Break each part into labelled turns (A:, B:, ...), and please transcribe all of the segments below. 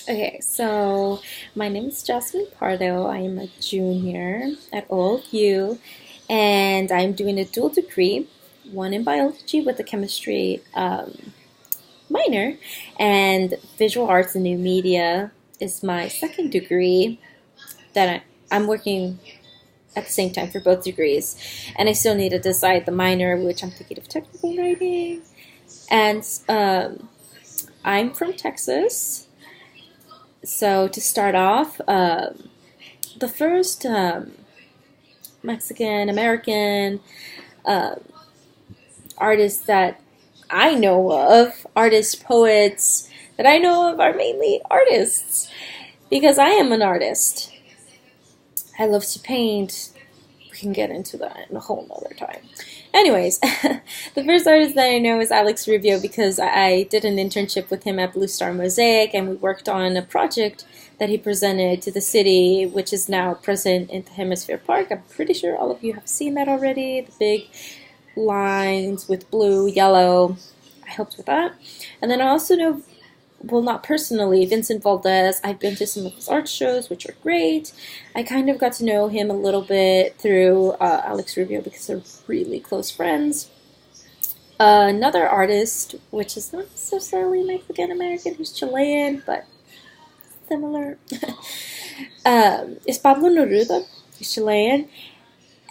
A: Okay, so my name is Jasmine Pardo. I am a junior at OLU, and I'm doing a dual degree, one in biology with a chemistry minor, and visual arts and new media is my second degree that I'm working at the same time for both degrees. And I still need to decide the minor, which I'm thinking of technical writing. And I'm from Texas. So to start off, the first Mexican American uh, artists that I know of, artists, poets that I know of, are mainly artists because I am an artist. I love to paint. We can get into that in a whole nother time. Anyways, the first artist that I know is Alex Rubio because I did an internship with him at Blue Star Mosaic, and we worked on a project that he presented to the city, which is now present in the Hemisphere Park. I'm pretty sure all of you have seen that already. The big lines with blue, yellow. I helped with that. And then I also know, well, not personally, Vincent Valdez. I've been to some of his art shows, which are great. I kind of got to know him a little bit through Alex Rubio because they're really close friends. Another artist, which is not necessarily Mexican American, who's Chilean, but similar, is Pablo Neruda. He's Chilean,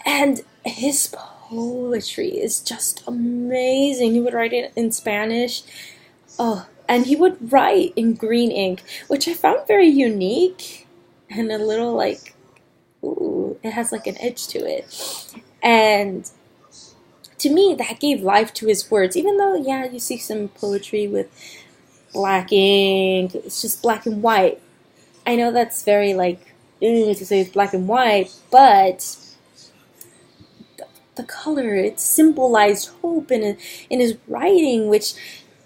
A: and his poetry is just amazing. He would write it in Spanish. Oh, and he would write in green ink, which I found very unique and a little like, ooh, it has like an edge to it. And to me, that gave life to his words, even though, yeah, you see some poetry with black ink, it's just black and white. I know that's very like, to say it's black and white, but the color, it symbolized hope in his writing, which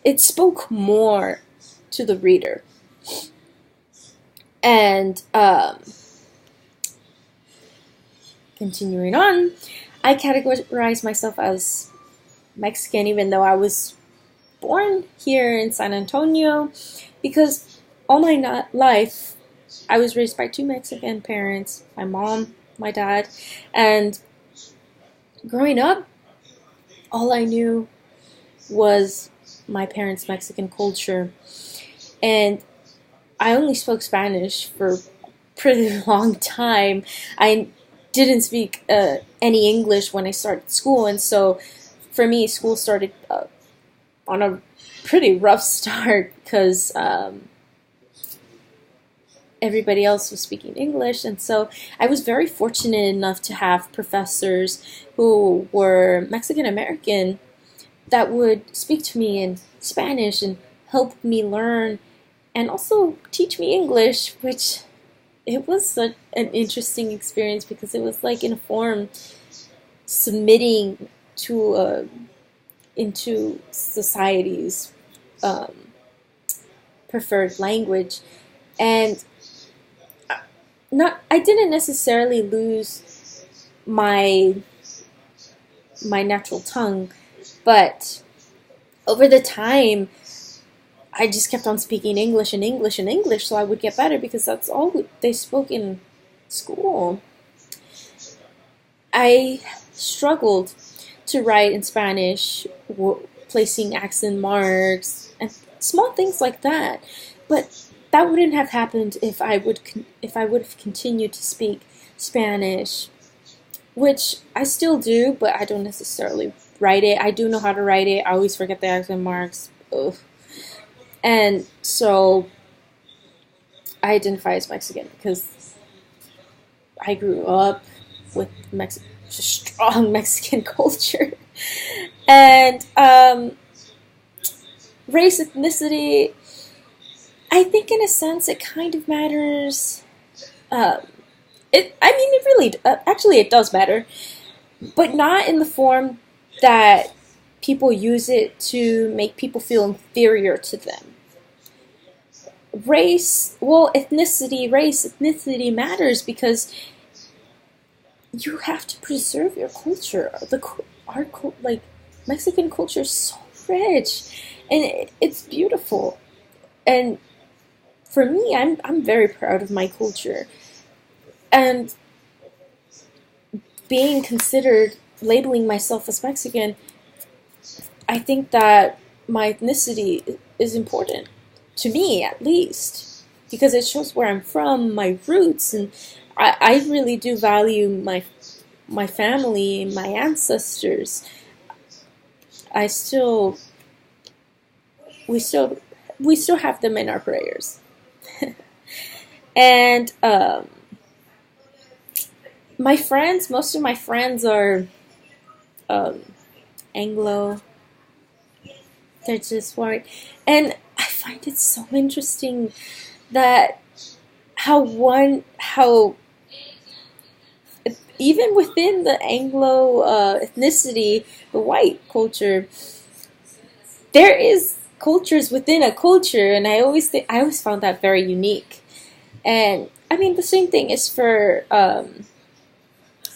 A: it spoke more to the reader. And continuing on, I categorize myself as Mexican, even though I was born here in San Antonio, because all my life I was raised by two Mexican parents, my mom, my dad, and growing up, all I knew was my parents' Mexican culture, and I only spoke Spanish for a pretty long time. I didn't speak any English when I started school, and so for me, school started on a pretty rough start because everybody else was speaking English, and so I was very fortunate enough to have professors who were Mexican American that would speak to me in Spanish and help me learn and also teach me English, which it was such an interesting experience because it was like in a form submitting to into society's preferred language. And I didn't necessarily lose my natural tongue, but over the time I just kept on speaking English and English and English so I would get better because that's all they spoke in school. I struggled to write in Spanish, placing accent marks and small things like that. But that wouldn't have happened if I would have continued to speak Spanish, which I still do, but I don't necessarily write it. I do know how to write it. I always forget the accent marks. Ugh. And so I identify as Mexican because I grew up with strong Mexican culture. And race, ethnicity, I think in a sense it kind of matters. It really, actually it does matter, but not in the form that people use it to make people feel inferior to them. Race ethnicity matters because you have to preserve your culture. Like Mexican culture is so rich, and it's beautiful. And for me, I'm very proud of my culture, and being considered labeling myself as Mexican, I think that my ethnicity is important to me, at least, because it shows where I'm from, my roots, and I really do value my family, my ancestors. I still we still we still have them in our prayers. And my friends, most of my friends are um, Anglo. They're just white, and I find it so interesting that how even within the Anglo ethnicity, the white culture, there is cultures within a culture, and I always found that very unique. And I mean, the same thing is for the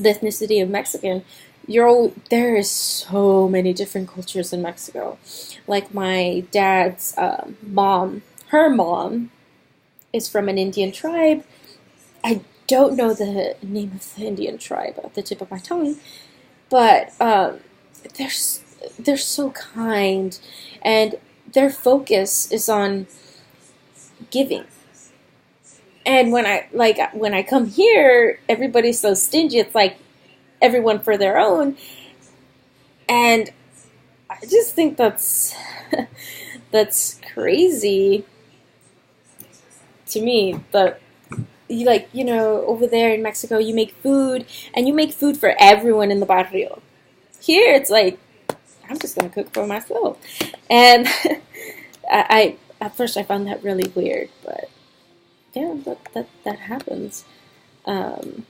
A: ethnicity of Mexican. There is so many different cultures in Mexico. Like my dad's mom, her mom is from an Indian tribe. I don't know the name of the Indian tribe at the tip of my tongue, but they're they're so kind, and their focus is on giving. And when I come here, everybody's so stingy. It's like everyone for their own, and I just think that's that's crazy to me. But over there in Mexico, you make food, and you make food for everyone in the barrio. Here, it's like, I'm just gonna cook for myself, and I at first I found that really weird, but yeah, that happens. Um,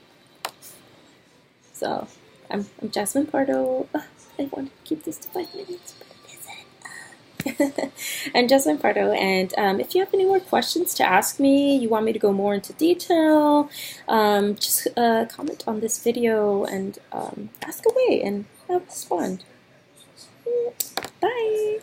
A: so I'm Jasmine Pardo. I wanted to keep this to 5 minutes, but I'm Jasmine Pardo, and if you have any more questions to ask me, you want me to go more into detail, just comment on this video and ask away, and I'll respond. Bye!